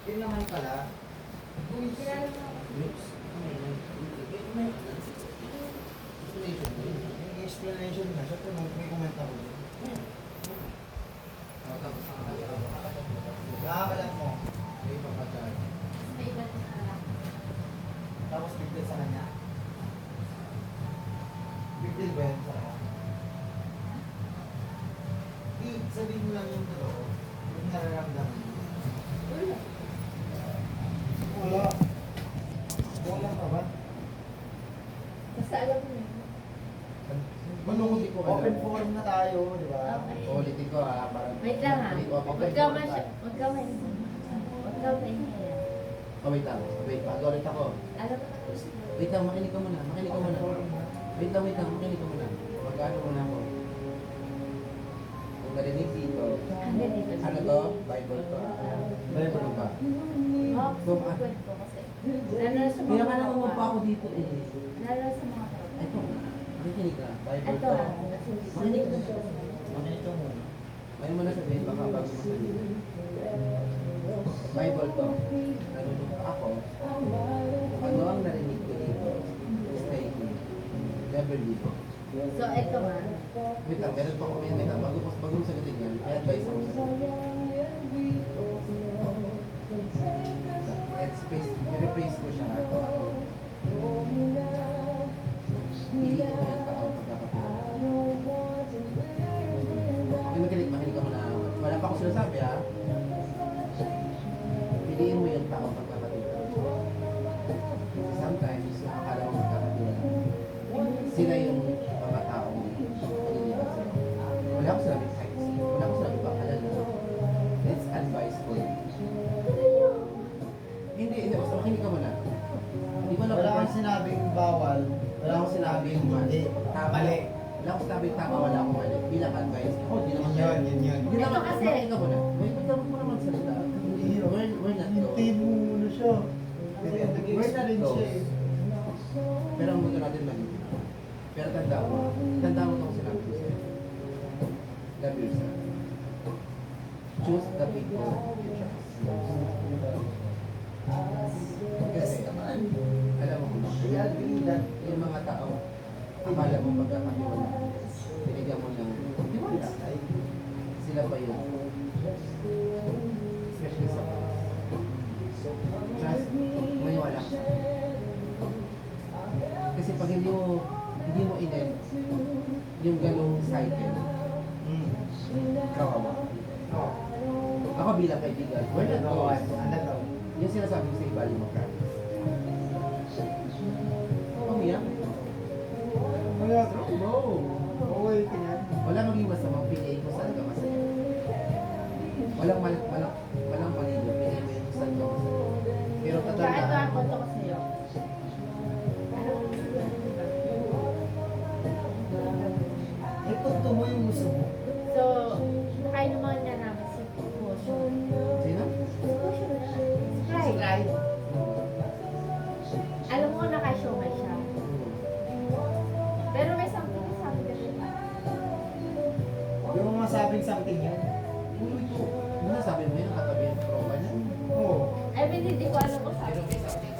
Yun naman pala. Kilala mo ako. Yung explanation na, syempre may comment ako. Nakakalat mo. May iba din pala. Tapos big deal sa kanya. Big deal ba yun sa kanya? Sabihin mo lang yung totoo. Yung nararamdaman mo. Wala. Wala. Wala ka ba? Basta alam mo yun. Malungkot ko Open forum na tayo, di ba? Okay. Ulitin ko ha, parang... Wait lang ha. Open Huwag ka forum masya. tayo. Huwag ka maingay. Huwag ka maingay. Oh, wait lang. Wait, ulit ako. Alam mo na gusto mo. Wait lang, makinig ka muna. Makinig ka muna. Wait lang, makinig ka muna. Mag-ano muna ako. Kung narinig dito, Ang ganito. ano to? Bible to. Bible ba? Oo, sumagot ko kasi. Lalo sa mga Kaya ka naman tropa. pa ako dito eh. Lalo sa mga tropa. Ito, makinig ka. Bible Ito to. ha. Makinig ka. Makinig ka muna. May mo na sabihin, baka bago makinig. Bible to. Nalulungkot ako. Ano ang narinig ko dito? Stay here. Never leave. So, ito ha. Wait lang, meron pa ako yan. Wait lang, bago mo sagutin yan, may advice ako sa i-rephrase ko siya. Hindi ko yung tao pagkakapila. Makinig ka muna. Wala pa ako sinasabi ha. Piliin mo yung tao pagkakapila. Sometimes, yung akala mo pagkakapila, sila yung mga taong pagkakapila. Wala akong sinabi text. Wala akong sinabi pangalan mo. It's advice for you. Hindi, basta makinig ka muna. Hindi ko lang Wala kang sinabing bawal. Wala akong sinabing mali. Mali. Wala akong sinabing tama, wala akong mali. Bilang advice. Ako, di naman Yun, yun, yun. Hindi naman, Ito kasi- makinig ka muna. Wait lang mo naman salita. We're not Hintayin mo muna siya. We're not close. Pero ang gusto natin mali. Pero tanda mo itong sinabi ko sa'yo. Love yourself. Choose the people you trust. Kasi, alam mo kung bakit. Yung mga tao, akala mo pagkakatiwala, binigyan mo ng tiwala. Sila pa yun. Especially sa mga. Trust, maniwala ka. Kasi pag hindi mo in-end yung ganong cycle, kawawa. Ako bilang kaibigan, we're not close. Yung sinasabi ko sa iba, yung mga practice. Umiyak. Wala. No. Okay, ganyan. Wala maging masamang piliin kung saan ka masaya. Walang mali doon, piliin mo yung kung saan ka masaya. Pero Kaya ito tatandaan, ang kwento ko sa'yo. Ano? Ipunto mo yung gusto mo. So, nakainuman niya namin si Potion. sino? Potion na. Sprite. Alam mo, naka-showman siya. Pero may something na sabi kasi. Yung mga sabing something yan. Ano sabi mo yun? Katabi yung tropa niya? Oo. I mean, hindi ko alam kung sabi. Pero may something.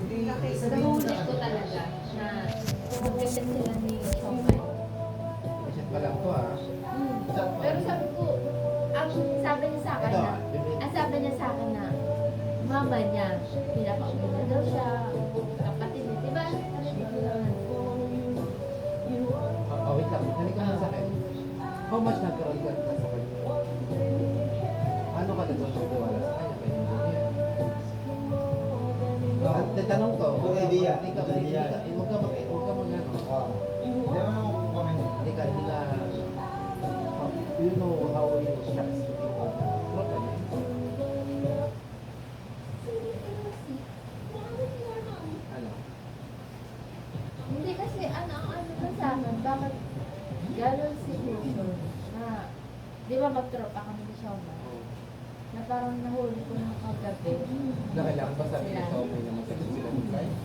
Hindi, Nahulit ko talaga na magkasya sila ni Showman. Chat pa lang to ha. Pero sabi ko, ang sabi niya sa akin Ito na, ha. ang sabi niya sa akin na, mama niya, pinapauwi na daw siya, kapatid niya, diba? Oh, wait lang. Halika ka sa akin. How much nagkaroon ka sa kanya? Ano ka na doon magtiwala sa kanya? Kaya yung ganyan. At tatanong ko, Good idea. Huwag ka mag-ano. Hindi naman ako comment. Hindi ka, you know how you trust people. Problem. Ano? Hindi kasi ano ba sa akin, bakit gano'n si Potion na, di ba magtropa kami ni Showman? Na parang nahuli ko ng kagabi. Nakailangan ba sabi ko sa umay na masagot sila ng life?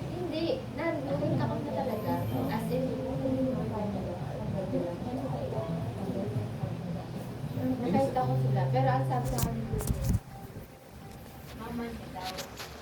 Hindi, nakita ko na talaga. As in, nakita ko sila. Pero ang sabi sa akin, naman ikaw.